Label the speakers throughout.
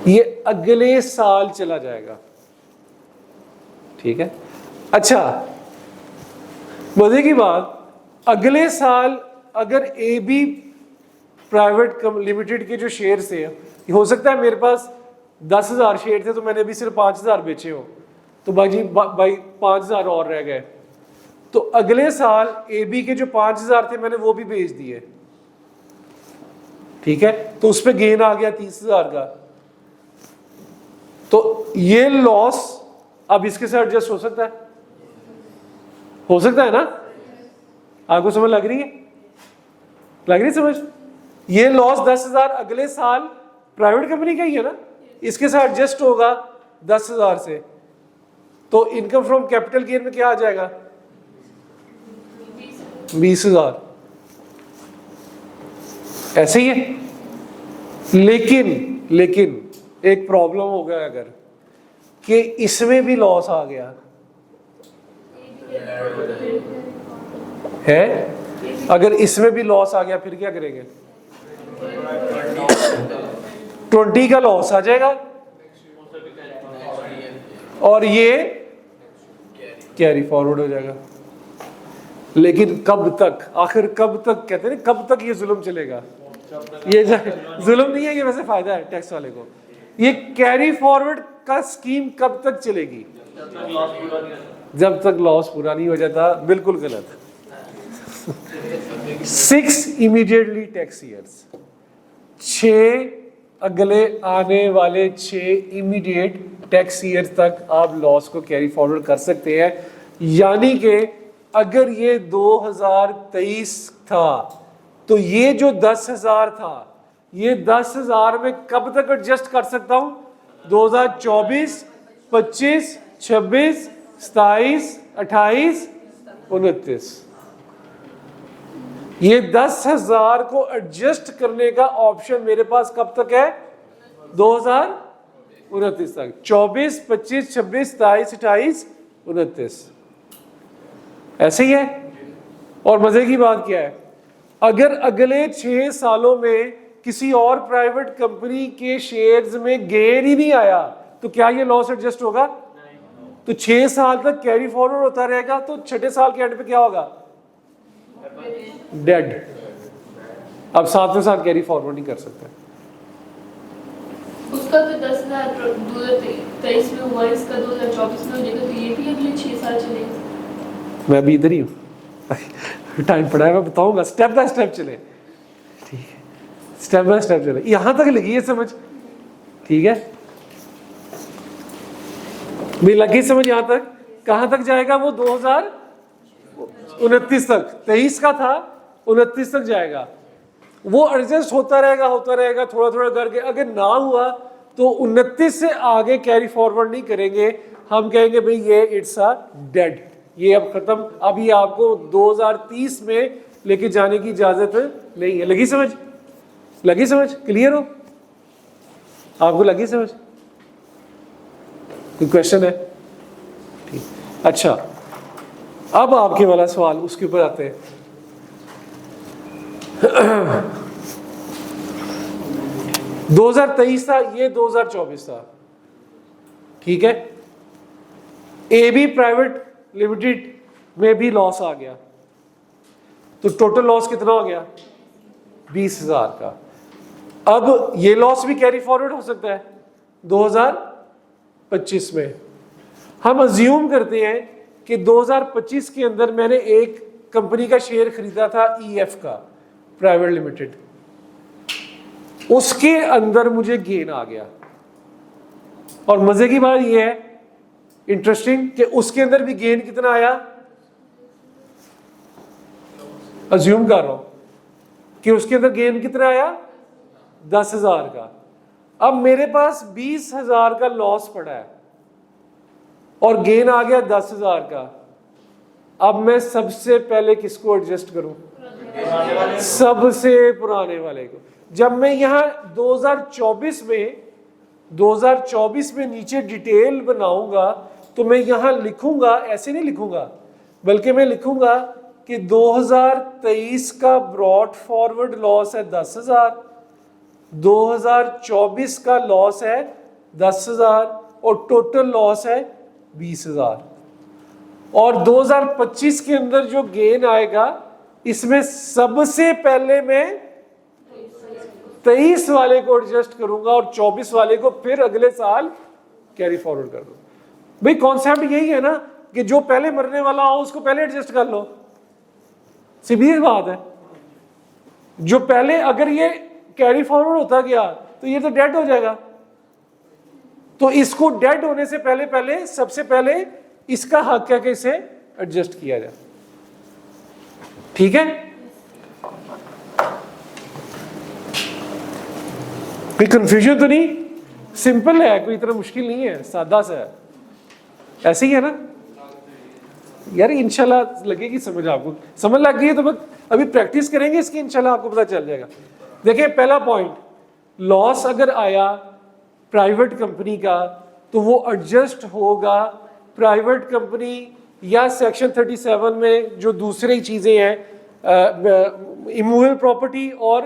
Speaker 1: ये अगले साल चला जाएगा, ठीक है। अच्छा, मजे की बात, अगले साल अगर ए बी प्राइवेट लिमिटेड के जो शेयर थे, हो सकता है मेरे पास 10,000 शेयर थे तो मैंने अभी सिर्फ 5,000 बेचे हो, तो भाई 5,000 और रह गए, तो अगले साल ए बी के जो 5,000 थे मैंने वो भी बेच दिए, ठीक है, तो उस पर गेन आ गया 30,000 का। तो ये लॉस अब इसके साथ एडजस्ट हो सकता है, हो सकता है ना? आपको समझ लग रही है? लग रही समझ? ये लॉस 10,000 अगले साल प्राइवेट कंपनी का ही है ना, इसके साथ एडजस्ट होगा 10,000 से, तो इनकम फ्रॉम कैपिटल गेन में क्या आ जाएगा? 20,000। ऐसे ही है। लेकिन एक प्रॉब्लम हो गया अगर कि इसमें भी लॉस आ गया है, अगर इसमें भी लॉस आ गया फिर क्या करेंगे? 20 का लॉस आ जाएगा और ये कैरी फॉरवर्ड हो जाएगा। लेकिन कब तक, आखिर कब तक, कहते हैं कब तक ये जुल्म चलेगा? ये जुल्म नहीं है, ये वैसे फायदा है टैक्स वाले को। ये कैरी फॉरवर्ड का स्कीम कब तक चलेगी? जब तक लॉस पूरा नहीं हो जाता। बिल्कुल गलत। 6 इमीडिएटली टैक्स ईयर्स, 6 अगले आने वाले 6 इमीडिएट टैक्स ईयर तक आप लॉस को कैरी फॉरवर्ड कर सकते हैं। यानी कि अगर ये 2023 था तो ये जो 10,000 था, ये 10,000 में कब तक एडजस्ट कर सकता हूं? 2024, 25, 26, 27, 28, 29। ये 10,000 को एडजस्ट करने का ऑप्शन मेरे पास कब तक है? 2029 तक। 24, 25, 26, 27, 28, 29। ऐसे ही है। और मजे की बात क्या है, अगर अगले 6 सालों में किसी और प्राइवेट कंपनी के शेयर्स में गेन ही नहीं आया तो क्या ये लॉस एडजस्ट होगा? तो 6 साल तक कैरी फॉरवर्ड होता रहेगा, तो 6ठे साल के एंड पे क्या होगा? डेड। अब 7वें साल कैरी फॉरवर्ड नहीं कर सकते।
Speaker 2: उसका तो 10,000 2023 में हुआ, इसका 2024 में हो जाएगा, तो ये भी अगले 6 साल चलेगा।
Speaker 1: मैं अभी इधर ही हूँ, टाइम पड़ा है, मैं बताऊंगा, स्टेप बाय स्टेप चले, ठीक है, स्टेप बाय स्टेप चले। यहां तक लगी है समझ? ठीक है, भी लगी समझ? यहां तक कहां तक जाएगा वो? 2029 तक। 23 का था, 29 तक जाएगा। वो एडजस्ट होता रहेगा थोड़ा थोड़ा करके। अगर ना हुआ तो 29 से आगे कैरी फॉरवर्ड नहीं करेंगे, हम कहेंगे भाई ये इट्स अ डेड, ये अब खत्म, अभी आपको 2030 में लेके जाने की इजाजत नहीं है। लगी समझ? लगी समझ? क्लियर हो? आपको लगी समझ? कोई क्वेश्चन है? ठीक, अच्छा, अब आपके वाला सवाल, उसके ऊपर आते हैं। 2023 था, ये 2024 था, ठीक है। ए बी प्राइवेट लिमिटेड में भी लॉस आ गया, तो टोटल लॉस कितना हो गया? 20,000 का। अब ये लॉस भी कैरी फॉरवर्ड हो सकता है 2025 में। हम अज्यूम करते हैं कि 2025 के अंदर मैंने एक कंपनी का शेयर खरीदा था, EF का प्राइवेट लिमिटेड, उसके अंदर मुझे गेन आ गया। और मजे की बात यह है, इंटरेस्टिंग, कि उसके अंदर भी गेन कितना आया? अज्यूम कर रहा हूं कि उसके अंदर गेन कितना आया? 10,000 का। अब मेरे पास 20,000 का लॉस पड़ा है और गेन आ गया 10,000 का। अब मैं सबसे पहले किसको एडजस्ट करूं? सबसे पुराने वाले को। जब मैं यहां 2024 में नीचे डिटेल बनाऊंगा तो मैं यहां लिखूंगा, ऐसे नहीं लिखूंगा, बल्कि मैं लिखूंगा कि 2023 का ब्रॉड फॉरवर्ड लॉस है 10,000, 2024 का लॉस है 10,000 और टोटल लॉस है 20,000, और 2025 के अंदर जो गेन आएगा इसमें सबसे पहले मैं 23 वाले को एडजस्ट करूंगा और 24 वाले को फिर अगले साल कैरी फॉरवर्ड कर दूंगा। भाई कॉन्सेप्ट यही है ना कि जो पहले मरने वाला हो उसको पहले एडजस्ट कर लो, सीधी बात है। जो पहले अगर ये कैरी फॉरवर्ड होता गया तो ये तो डेड हो जाएगा, तो इसको डेड होने से पहले पहले सबसे पहले इसका हक है कि इसे एडजस्ट किया जाए। ठीक है, कोई कंफ्यूजन तो नहीं? सिंपल है, कोई इतना मुश्किल नहीं है, सादा सा है, ऐसे ही है ना यार। इंशाल्लाह लगेगी समझ, आपको समझ लग गई है तो अभी प्रैक्टिस करेंगे इसकी, इंशाल्लाह आपको पता चल जाएगा। देखिए पहला पॉइंट, लॉस अगर आया प्राइवेट कंपनी का तो वो एडजस्ट होगा प्राइवेट कंपनी या सेक्शन 37 में जो दूसरी चीजें हैं, इमूवेबल प्रॉपर्टी और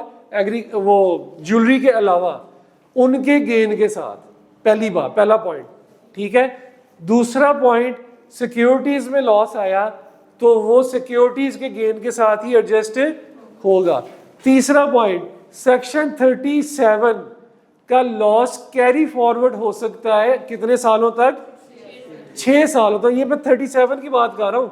Speaker 1: वो ज्वेलरी के अलावा उनके गेन के साथ। पहली बात, पहला पॉइंट, ठीक है। दूसरा पॉइंट, सिक्योरिटीज में लॉस आया तो वो सिक्योरिटीज के गेन के साथ ही एडजस्ट होगा। तीसरा पॉइंट, सेक्शन 37 का लॉस कैरी फॉरवर्ड हो सकता है कितने सालों तक? 6 सालों तक। ये मैं 37 की बात कर रहा हूं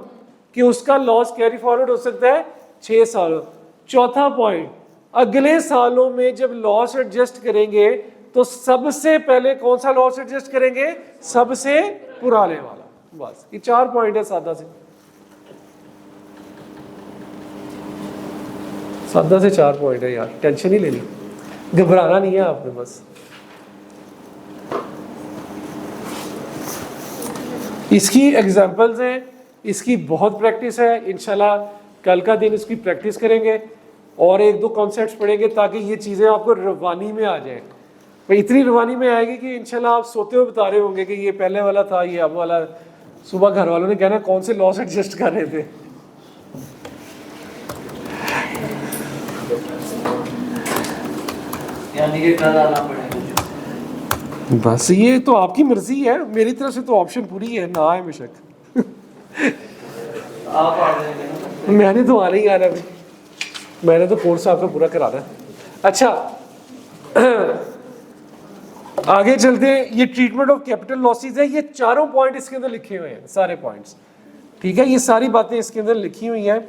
Speaker 1: कि उसका लॉस कैरी फॉरवर्ड हो सकता है 6 सालों। चौथा पॉइंट, अगले सालों में जब लॉस एडजस्ट करेंगे तो सबसे पहले कौन सा लॉस एडजस्ट करेंगे? सबसे पुराने वाला। बस ये 4 पॉइंट है, सादा से 4 पॉइंट है यार, टेंशन ही लेनी, घबराना नहीं है आपने बस। इसकी एग्जांपल्स हैं, इसकी बहुत प्रैक्टिस है। इंशाल्लाह कल का दिन इसकी प्रैक्टिस करेंगे और 1-2 कॉन्सेप्ट्स पढ़ेंगे ताकि ये चीज़ें आपको रवानी में आ जाए। भाई इतनी रवानी में आएगी कि इंशाल्लाह आप सोते हुए बता रहे होंगे कि ये पहले वाला था, ये अब वाला। सुबह घर वालों ने कहना कौन से लॉस एडजस्ट कर रहे थे।
Speaker 3: यानी कि कल आना पड़ेगा।
Speaker 1: बस ये तो आपकी मर्जी है, मेरी तरफ से तो ऑप्शन पूरी है, ना आए बेशक।
Speaker 3: आप आ जाएंगे?
Speaker 1: मैंने तो आना ही आना, मैंने तो कोर्स आपका पूरा कराना है। अच्छा आगे चलते हैं। ये ट्रीटमेंट ऑफ कैपिटल लॉसेस है, ये चारों पॉइंट इसके अंदर लिखे हुए हैं, सारे पॉइंट्स, ठीक है। ये सारी बातें इसके अंदर लिखी हुई हैं।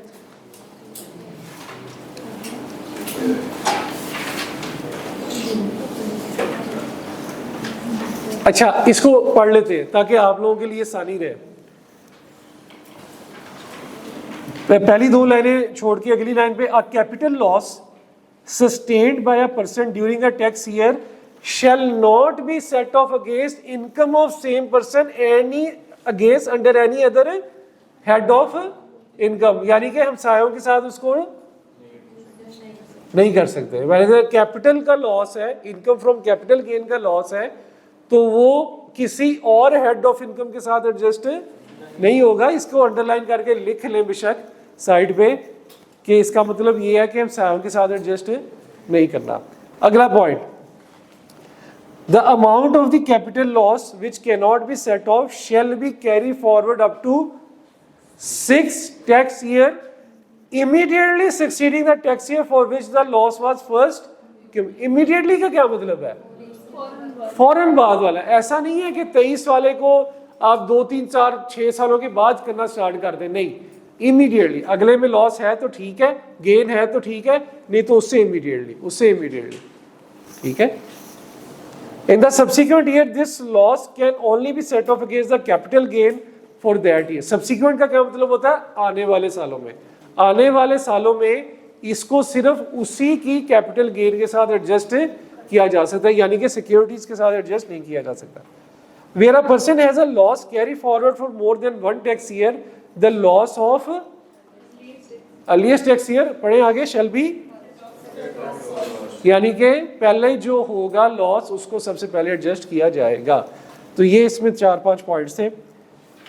Speaker 1: अच्छा इसको पढ़ लेते हैं ताकि आप लोगों के लिए आसानी रहे। पहली 2 लाइनें छोड़ के अगली लाइन पे, a capital loss sustained by a person during a tax year shall not be set off against income of same person against under any other head of income। यानी कि हमसायों के साथ उसको नहीं कर सकते। वैसे कैपिटल का लॉस है, इनकम फ्रॉम कैपिटल गेन का लॉस है, तो वो किसी और हेड ऑफ इनकम के साथ एडजस्ट नहीं होगा। इसको अंडरलाइन करके लिख लें बेशक साइड पे कि इसका मतलब ये है कि हमसायों के साथ एडजस्ट नहीं करना। अगला point, the amount of the capital loss which cannot be set off shall be carried forward up to 6 tax year immediately succeeding the tax year for which the loss was first। immediately का क्या मतलब है? फौरन बाद वाला। ऐसा नहीं है कि 23 वाले को आप 2, 3, 4, 6 सालों के बाद करना स्टार्ट कर दें, नहीं, इमीडिएटली। अगले में लॉस है तो ठीक है, गेन है तो ठीक है, नहीं तो उससे इमीडिएटली, ठीक है। In the subsequent year, this loss can only be set off against the capital gain for that year। Subsequent का क्या मतलब होता है? आने वाले सालों में। आने वाले सालों में इसको सिर्फ उसी की कैपिटल गेन के साथ एडजस्ट किया जा सकता है, यानी कि सिक्योरिटीज के साथ एडजस्ट नहीं किया जा सकता। Where a person has a loss carry forward for more than 1 tax year, the loss of earliest tax year पढ़े आगे shall be, यानी कि पहले जो होगा लॉस उसको सबसे पहले एडजस्ट किया जाएगा। तो ये इसमें 4-5 पॉइंट्स थे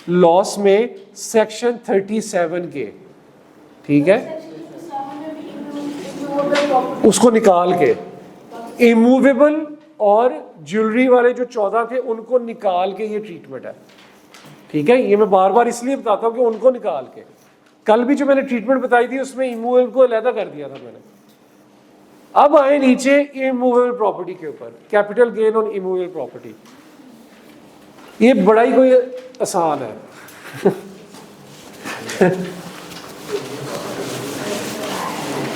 Speaker 1: लॉस में सेक्शन 37 के, ठीक है। उसको निकाल के इमूवेबल और ज्वेलरी वाले जो 14 थे उनको निकाल के ये ट्रीटमेंट है, ठीक है। ये मैं बार बार इसलिए बताता हूँ कि उनको निकाल के, कल भी जो मैंने ट्रीटमेंट बताई थी उसमें इमूवेबल को अलहदा कर दिया था मैंने। अब आए नीचे इमूवेबल प्रॉपर्टी के ऊपर, capital gain on immovable property. ये बड़ा ही कोई आसान है।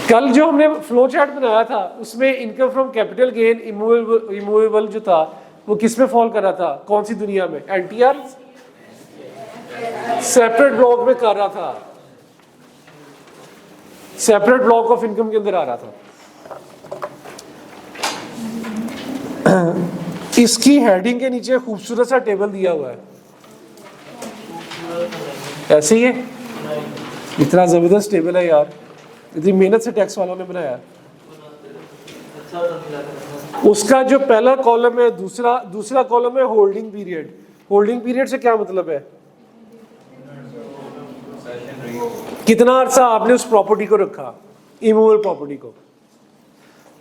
Speaker 1: कल जो हमने फ्लो चार्ट बनाया था उसमें income from capital gain immovable जो था वो किस में फॉल कर रहा था, कौन सी दुनिया में? एनटीआर सेपरेट ब्लॉक में कर रहा था, सेपरेट ब्लॉक ऑफ इनकम के अंदर आ रहा था। इसकी हेडिंग के नीचे खूबसूरत सा टेबल दिया हुआ है, ऐसे ही है। इतना जबरदस्त टेबल है यार, इतनी मेहनत से टैक्स वालों ने बनाया। उसका जो पहला कॉलम है, दूसरा कॉलम है होल्डिंग पीरियड। होल्डिंग पीरियड से क्या मतलब है? कितना अरसा आपने उस प्रॉपर्टी को रखा, इमूवेबल प्रॉपर्टी को।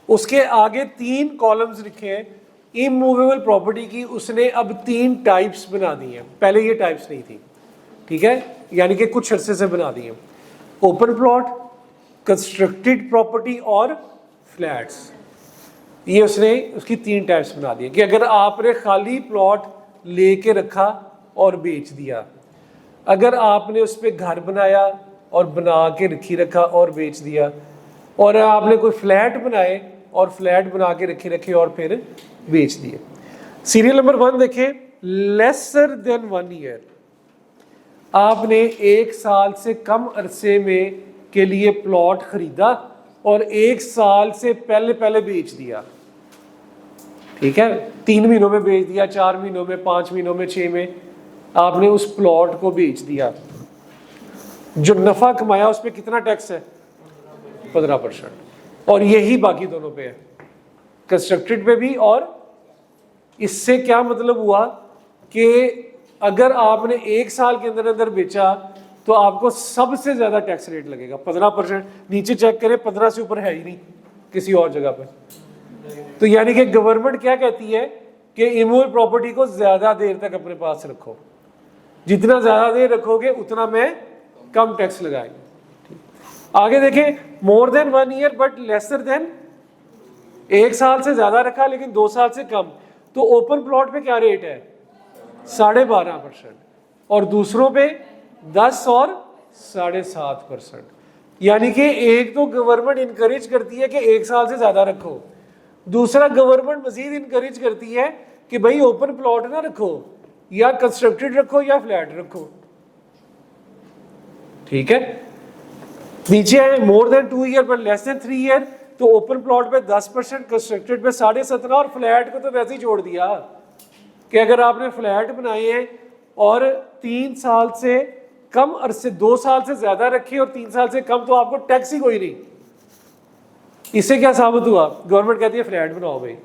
Speaker 1: उसके आगे 3 कॉलम्स लिखे हैं इमूवेबल प्रॉपर्टी की। उसने अब 3 टाइप्स बना दी हैं, पहले ये टाइप्स नहीं थी, ठीक है, यानी कि कुछ अरसे से बना दी हैं। ओपन प्लॉट, कंस्ट्रक्टेड प्रॉपर्टी और फ्लैट्स। ये उसने उसकी 3 टाइप्स बना दी कि अगर आपने खाली प्लॉट लेके रखा और बेच दिया, अगर आपने उस पर घर बनाया और बना के रखा और बेच दिया, और आपने कोई फ्लैट बनाए और फ्लैट बना के रखे और फिर बेच दिए। सीरियल नंबर 1 देखें, लेसर देन 1 ईयर। आपने 1 साल से कम अरसे में के लिए प्लॉट खरीदा और 1 साल से पहले बेच दिया, ठीक है। 3 महीनों में बेच दिया, 4 महीनों में, 5 महीनों में, 6 में आपने उस प्लॉट को बेच दिया। जो नफा कमाया उस पर कितना टैक्स है? 15%। और यही बाकी दोनों पे है, कंस्ट्रक्टेड पे भी। और इससे क्या मतलब हुआ कि अगर आपने 1 साल के अंदर बेचा तो आपको सबसे ज्यादा टैक्स रेट लगेगा 15%। नीचे चेक करें, 15 से ऊपर है ही नहीं किसी और जगह पर। तो यानी कि गवर्नमेंट क्या कहती है कि इमूवेबल प्रॉपर्टी को ज्यादा देर तक अपने पास रखो, जितना ज्यादा देर रखोगे उतना मैं कम टैक्स लगाएंगे। आगे देखें, more than 1 year but lesser than, 1 साल से ज्यादा रखा लेकिन 2 साल से कम, तो ओपन प्लॉट पे क्या रेट है? 12.5%, और दूसरों पे 10 और 7.5%। यानी कि एक तो गवर्नमेंट इनकरेज करती है कि 1 साल से ज्यादा रखो, दूसरा गवर्नमेंट मजीद इनकरेज करती है कि भाई ओपन प्लॉट ना रखो, या कंस्ट्रक्टेड रखो या फ्लैट रखो, ठीक है। नीचे है more than 2 year but less than 3 year, तो ओपन प्लॉट पे 10%, कंस्ट्रक्टेड पे 17.5%, और फ्लैट को तो वैसे ही छोड़ दिया कि अगर आपने फ्लैट बनाए हैं और 3 साल से कम अरसे, 2 साल से ज्यादा रखे और 3 साल से कम, तो आपको टैक्स ही कोई नहीं। इससे क्या साबित हुआ? गवर्नमेंट कहती है फ्लैट बनाओ भाई,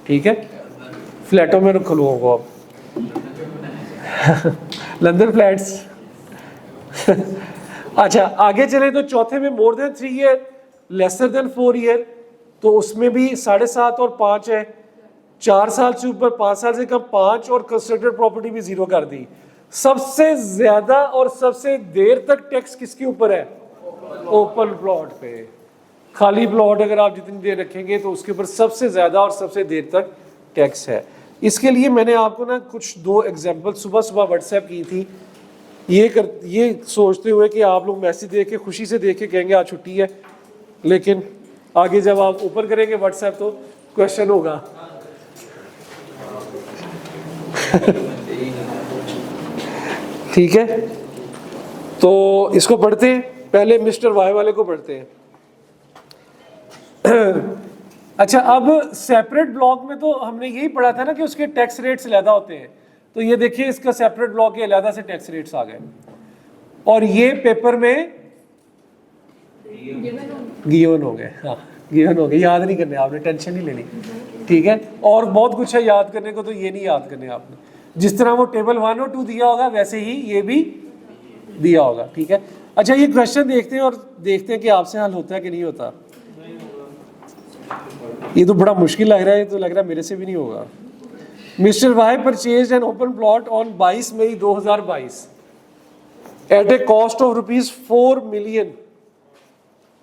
Speaker 1: ठीक है, फ्लैटों में रखो लोगों को आप। London flats. अच्छा आगे चले तो चौथे में more than 3 year, lesser than 4 year, तो उसमें भी 7.5 और 5 है। 4 साल से ऊपर, 5 साल से कम 5, और कंस्ट्रक्टेड प्रॉपर्टी भी 0 कर दी। सबसे ज्यादा और सबसे देर तक टैक्स किसके ऊपर है? ओपन प्लॉट पे। खाली प्लॉट अगर आप जितनी देर रखेंगे तो उसके ऊपर सबसे ज्यादा और सबसे देर तक टैक्स है। इसके लिए मैंने आपको ना कुछ 2 एग्जाम्पल सुबह व्हाट्सएप की थी, ये सोचते हुए कि आप लोग मैसेज देख के खुशी से देख के कहेंगे आज छुट्टी है, लेकिन आगे जब आप ओपन करेंगे व्हाट्सएप तो क्वेश्चन होगा। ठीक है, तो इसको पढ़ते हैं, पहले मिस्टर वाई वाले को पढ़ते हैं। अच्छा, अब सेपरेट ब्लॉक में तो हमने यही पढ़ा था ना कि उसके टैक्स रेट्स अलहदा होते हैं। तो ये देखिए इसका सेपरेट ब्लॉक के अलहदा से टैक्स रेट्स आ गए, और ये पेपर में गिवन हो गए। हाँ गिवन हो गए, याद नहीं करने आपने, टेंशन नहीं लेनी, ठीक है। और बहुत कुछ है याद करने को, तो ये नहीं याद करने आपने। जिस तरह वो टेबल 1 और 2 दिया होगा वैसे ही ये भी दिया होगा, ठीक है। अच्छा ये क्वेश्चन देखते हैं और देखते हैं कि आपसे हल होता है कि नहीं होता। ये तो बड़ा मुश्किल लग रहा है, तो लग रहा है मेरे से भी नहीं होगा। Mister Y purchase an open plot on 22 May 2022 at a cost of ₹4 million।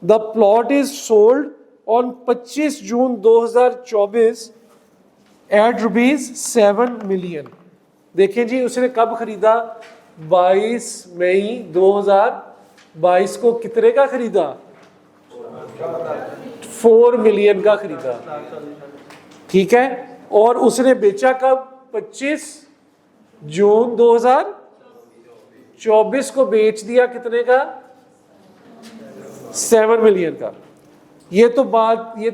Speaker 1: The plot is sold on 25 June 2024 at ₹7 million। देखें जी, उसने कब खरीदा? 22 मई 2022 को कितने का खरीदा? 4 million का खरीदा, ठीक है। और उसने बेचा कब? 25 जून 2024 को बेच दिया कितने का? 7 million का। ये तो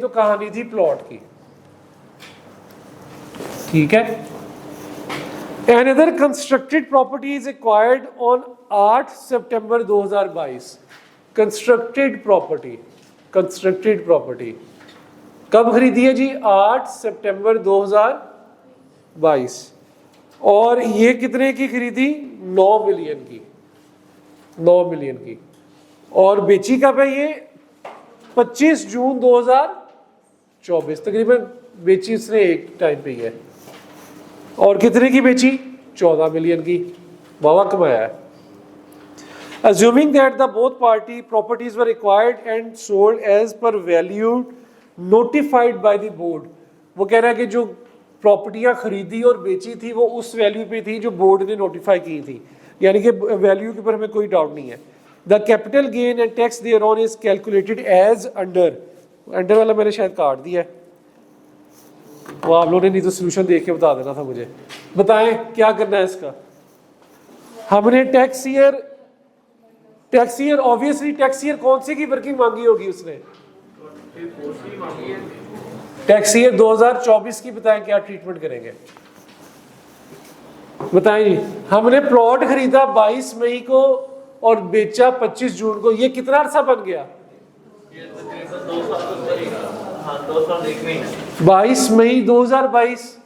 Speaker 1: कहानी थी प्लॉट की, ठीक है। Another constructed property is acquired on 8 September 2022। Constructed property कब खरीदी है जी? 8 सितंबर 2022। और ये कितने की खरीदी? 9 मिलियन की, 9 मिलियन की। और बेची कब है ये? 25 जून 2024, तकरीबन बेची उसने एक टाइम पे ही है। और कितने की बेची? 14 मिलियन की। वावा कमाया है। Assuming that the both party properties were acquired and sold as per value notified by the board। वो कह रहा है कि जो प्रॉपर्टियां खरीदी और बेची थी वो उस वैल्यू पे थी जो बोर्ड ने नोटिफाई की थी, यानी कि वैल्यू के ऊपर हमें कोई डाउट नहीं है। The capital gain and tax thereon is calculated as under वाला मैंने शायद काट दिया है, वो आप लोगों ने नहीं तो सोल्यूशन देख के बता देना था मुझे। बताएं क्या करना है इसका? हमने tax year obviously tax year कौन सी की वर्किंग मांगी होगी उसने? टैक्स ईयर 2024 की। बताएं क्या ट्रीटमेंट करेंगे? बताएं जी। हमने प्लॉट खरीदा 22 मई को और बेचा 25 जून को, ये कितना अरसा बन गया? 22 मई 2022,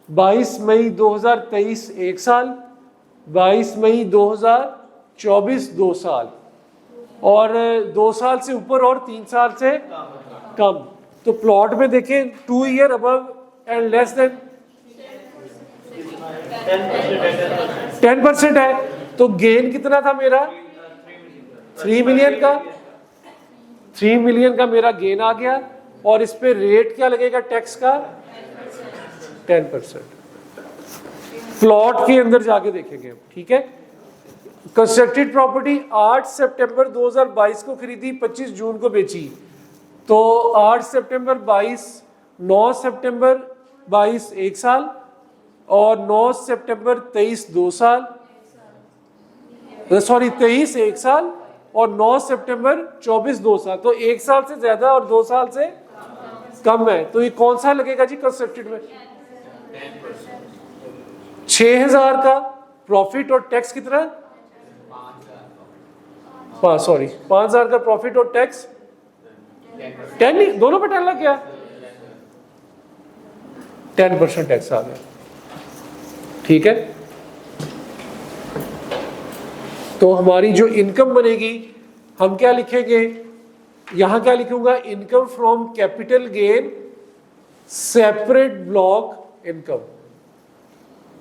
Speaker 1: 22 मई 2023 1 साल, 22 मई 2024 2 साल, और 2 साल से ऊपर और 3 साल से कम। तो प्लॉट में देखें 2 year above and less than 10% है। तो गेन कितना था मेरा? 3 मिलियन का। 3 मिलियन का मेरा गेन आ गया। और इस पे रेट क्या लगेगा टैक्स का? 10%। प्लॉट के अंदर जाके देखेंगे, ठीक है। कंस्ट्रक्टेड प्रॉपर्टी 8 सितंबर 2022 को खरीदी, 25 जून को बेची। तो 8 सितंबर 22, 9 सितंबर 22 1 साल, और 9 सितंबर 23 2 साल, सॉरी 23 1 साल, और 9 सितंबर 24 2 साल। तो 1 साल से ज्यादा और 2 साल से कम है। तो ये कौन सा लगेगा जी कंस्ट्रक्टेड में? 6000 का प्रॉफिट और टैक्स कितना? 5000 का प्रॉफिट और टैक्स 10 नहीं, दोनों पे 10 लग गया, 10% टैक्स आ गया, ठीक है। तो हमारी जो इनकम बनेगी हम क्या लिखेंगे? यहां क्या लिखूंगा? Income from capital gain separate block income.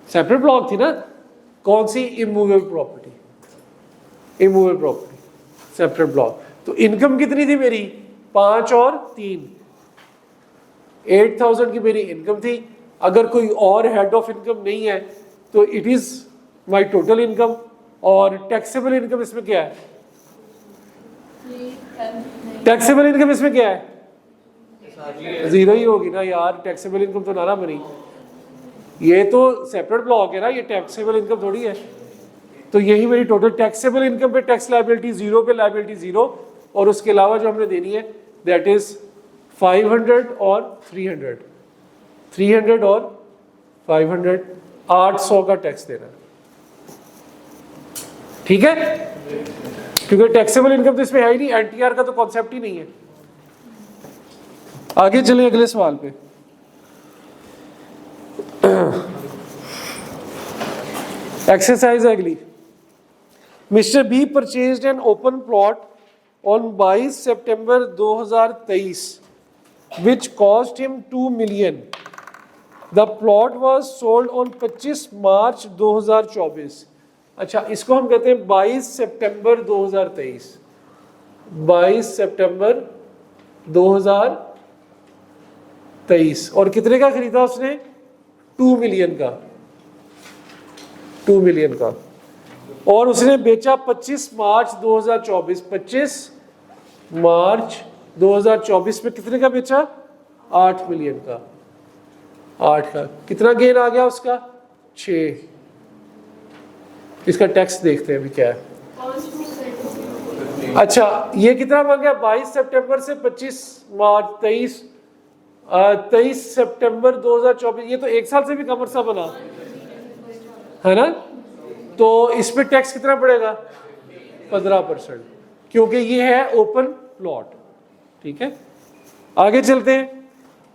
Speaker 1: Separate block थी ना, कौन सी? Immovable property, immovable property separate block. तो इनकम कितनी थी मेरी? 5 और 3, 8000 की मेरी इनकम थी। अगर कोई और हेड ऑफ इनकम नहीं है तो it is my total income. और टैक्सेबल इनकम इसमें क्या है? टैक्सेबल इनकम इसमें क्या है? 0 ही होगी ना यार, टैक्सेबल इनकम तो ना बनी। ये तो सेपरेट ब्लॉक है ना, ये टैक्सेबल इनकम थोड़ी है। तो यही मेरी टोटल टैक्सेबल इनकम पे टैक्स लायबिलिटी 0 पे लायबिलिटी 0, और उसके अलावा जो हमने देनी है दैट इज 500 और 300, 300 और 500, 800 का टैक्स देना है, ठीक है। क्योंकि टैक्सेबल इनकम तो इसमें है ही नहीं, एनटीआर का तो कॉन्सेप्ट ही नहीं है। आगे चले अगले सवाल पे। एक्सरसाइज अगली। Mister B purchased an open plot on 22 September 2023 which cost him 2 million. The plot was sold on 25 मार्च 2024. अच्छा, इसको हम कहते हैं 22 सितंबर 2023. 22 सितंबर 2023. और कितने का खरीदा उसने? 2 मिलियन का. 2 मिलियन का. और उसने बेचा 25 मार्च 2024. 25 मार्च 2024 में कितने का बेचा? 8 मिलियन का. 8 का. कितना गेन आ गया उसका? 6. इसका टैक्स देखते हैं अभी क्या है. अच्छा, ये कितना बन गया? 22 सितंबर से 25 मार्च 23 सितंबर 2024. ये तो एक साल से भी कम अरसा बना है ना. तो इस पे टैक्स कितना पड़ेगा? 15%, क्योंकि ये है ओपन प्लॉट. ठीक है, आगे चलते हैं.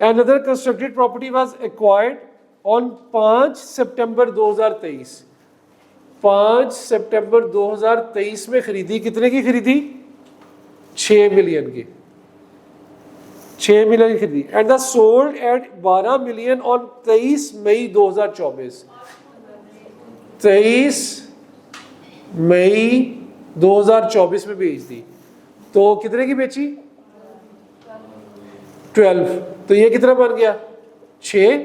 Speaker 1: Another constructed property was acquired on 5 सितंबर 2023. 5 सितंबर 2023 में खरीदी. कितने की खरीदी? 6 मिलियन की. 6 मिलियन की खरीदी. And the sold at 12 million on 23 मई 2024. 23 मई 2024 में बेच दी. तो कितने की बेची? 12. तो ये कितना बन गया? 6.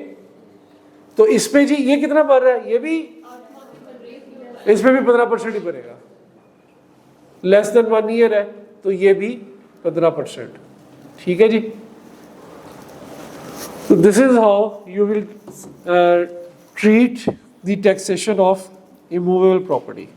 Speaker 1: तो इस पे जी ये कितना बन रहा है? ये भी इस पे भी 15% ही बनेगा. लेस देन 1 ईयर है तो ये भी 15%. ठीक है जी. तो this is how you will treat the taxation of immovable property.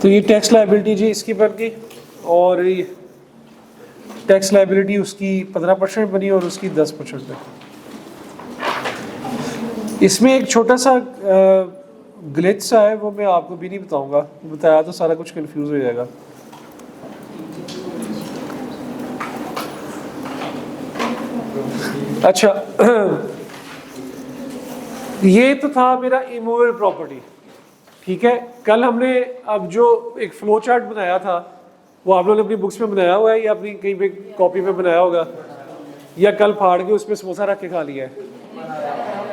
Speaker 1: तो ये टैक्स लायबिलिटी जी इसकी बन गई. और टैक्स लायबिलिटी उसकी 15% बनी और उसकी 10% बनी. इसमें एक छोटा सा ग्लिच सा है, वो मैं आपको भी नहीं बताऊंगा. बताया तो सारा कुछ कंफ्यूज हो जाएगा. अच्छा, ये तो था मेरा इमूवेबल प्रॉपर्टी. ठीक है, कल हमने अब जो एक फ्लो चार्ट बनाया था वो आप लोगों ने अपनी बुक्स में बनाया हुआ है या अपनी कहीं पे कॉपी में बनाया होगा, या कल फाड़ के उसमें समोसा रख के खा लिया है?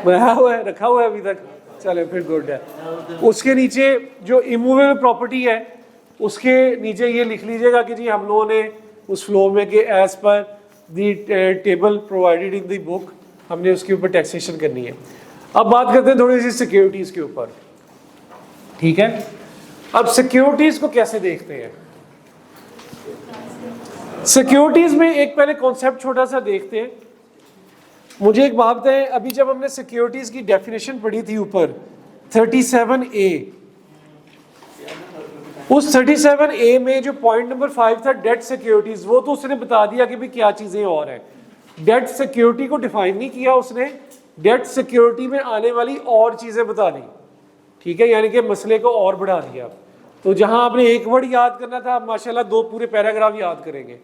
Speaker 1: बनाया हुआ है, रखा हुआ है अभी तक. चले फिर गुड है. उसके नीचे जो इमूवेबल प्रॉपर्टी है उसके नीचे ये लिख लीजिएगा कि जी हम लोगों ने उस फ्लो में कि as per the table provided in the book हमने उसके ऊपर टैक्सेशन करनी है. अब बात करते हैं थोड़ी सी सिक्योरिटीज के ऊपर. ठीक है, अब सिक्योरिटीज को कैसे देखते हैं? सिक्योरिटीज में एक पहले कॉन्सेप्ट छोटा सा देखते हैं. मुझे एक बात बताएं, अभी जब हमने सिक्योरिटीज की डेफिनेशन पढ़ी थी ऊपर 37A, उस 37A में जो पॉइंट नंबर 5 था डेट सिक्योरिटीज, वो तो उसने बता दिया कि भी क्या चीजें और हैं. डेट सिक्योरिटी को डिफाइन नहीं किया उसने. डेट सिक्योरिटी में आने वाली और चीजें बता दी. ठीक है, यानी कि मसले को और बढ़ा दिया. तो जहां आपने एक वर्ड याद करना था, आप माशाल्लाह 2 पूरे पैराग्राफ याद करेंगे.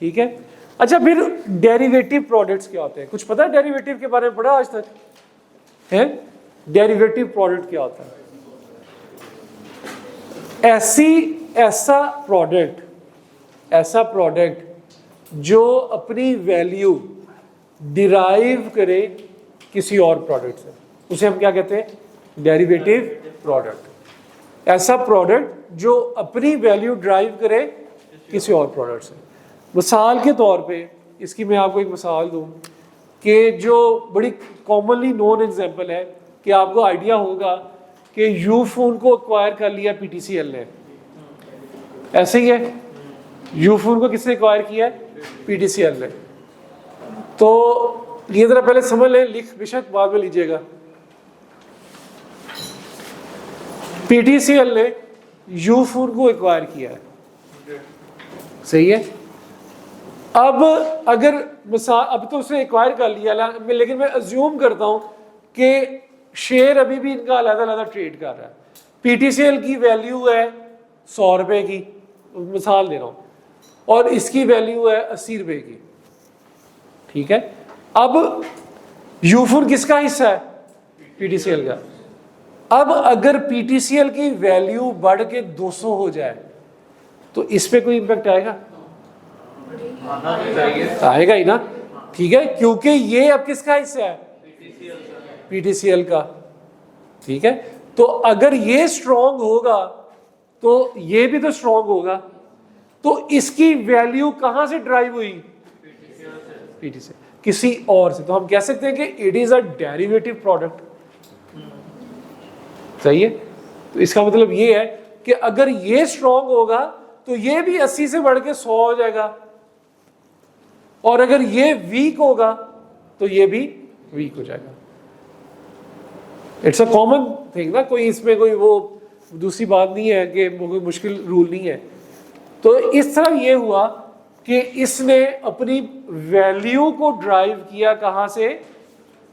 Speaker 1: ठीक है. अच्छा, फिर डेरिवेटिव प्रोडक्ट्स क्या होते हैं? कुछ पता है डेरिवेटिव के बारे में पढ़ा आज तक है? डेरिवेटिव प्रोडक्ट क्या होता है? ऐसा प्रोडक्ट ऐसा प्रोडक्ट जो अपनी वैल्यू डिराइव करे किसी और प्रोडक्ट से, उसे हम क्या कहते हैं? Derivative product. ऐसा प्रोडक्ट जो अपनी वैल्यू ड्राइव करे किसी और प्रोडक्ट से। मिसाल के तौर पे इसकी मैं आपको एक मिसाल दूं कि जो बड़ी कॉमनली नोन एग्जांपल है कि आपको आइडिया होगा कि यूफोन को एक्वायर कर लिया पीटीसीएल ने, ऐसे ही है। यूफोन को किसने एक्वायर किया है? पीटीसीएल ने। तो ये जरा पहले समझ लें, लिख बेशक बाद में लीजिएगा। पीटीसीएल ने यूफोन को एक्वायर किया है, सही है। अब अगर मिसाल, अब तो उसने एक्वायर कर लिया, लेकिन मैं अज्यूम करता हूं कि शेयर अभी भी इनका अलग-अलग ट्रेड कर रहा है। पीटीसीएल की वैल्यू है 100 रुपए की, मिसाल दे रहा हूं, और इसकी वैल्यू है 80 रुपए की, ठीक है। अब यूफोन किसका हिस्सा है? पीटीसीएल का। अब अगर पीटीसीएल की वैल्यू बढ़ के 200 हो जाए तो इस पे कोई इंपैक्ट आएगा? आएगा ही ना, ठीक है, क्योंकि ये अब किसका हिस्सा है? पीटीसीएल का, ठीक है। तो अगर ये स्ट्रॉन्ग होगा तो ये भी तो स्ट्रॉन्ग होगा, तो इसकी वैल्यू कहां से ड्राइव हुई? पीटीसीएल, किसी और से। तो हम कह सकते हैं कि it is a derivative product, सही है। तो इसका मतलब ये है कि अगर ये स्ट्रॉन्ग होगा तो ये भी 80 से बढ़ के 100 हो जाएगा, और अगर ये वीक होगा तो ये भी वीक हो जाएगा। इट्स अ कॉमन थिंग ना, कोई इसमें कोई वो दूसरी बात नहीं है कि कोई मुश्किल रूल नहीं है। तो इस तरह ये हुआ कि इसने अपनी वैल्यू को ड्राइव किया कहां से?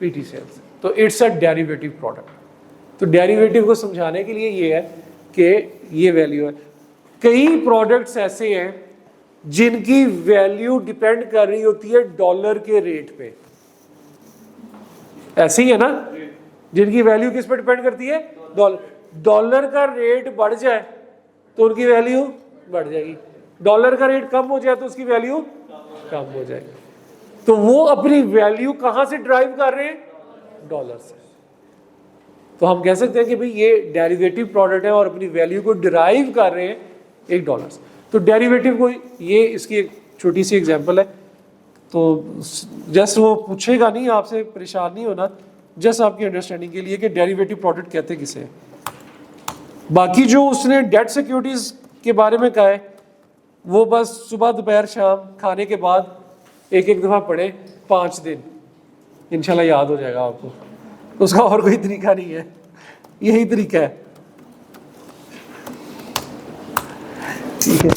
Speaker 1: पीटीसीएल से। तो इट्स अ डेरिवेटिव प्रोडक्ट। तो डेरिवेटिव को समझाने के लिए ये है कि ये वैल्यू है। कई प्रोडक्ट्स ऐसे हैं जिनकी वैल्यू डिपेंड कर रही होती है डॉलर के रेट पे, ऐसे ही है ना, जिनकी वैल्यू किस पे डिपेंड करती है? डॉलर। डॉलर का रेट बढ़ जाए तो उनकी वैल्यू बढ़ जाएगी, डॉलर का रेट कम हो जाए तो उसकी वैल्यू कम हो जाएगी। तो वो अपनी वैल्यू कहां से ड्राइव कर रहे हैं? डॉलर से। तो हम कह सकते हैं कि भाई ये डेरिवेटिव प्रोडक्ट है और अपनी वैल्यू को डिराइव कर रहे हैं एक डॉलर से। तो डेरिवेटिव को, ये इसकी एक छोटी सी एग्जांपल है। तो जस्ट वो पूछेगा नहीं, आपसे परेशान नहीं होना, जस्ट आपकी अंडरस्टैंडिंग के लिए कि डेरिवेटिव प्रोडक्ट कहते किसे हैं। बाकी जो उसने डेट सिक्योरिटीज के बारे में कहा है वो बस सुबह दोपहर शाम खाने के बाद एक एक दफ़ा पढ़े 5 दिन, इंशाल्लाह याद हो जाएगा आपको। उसका और कोई तरीका नहीं है, यही तरीका है, ठीक है।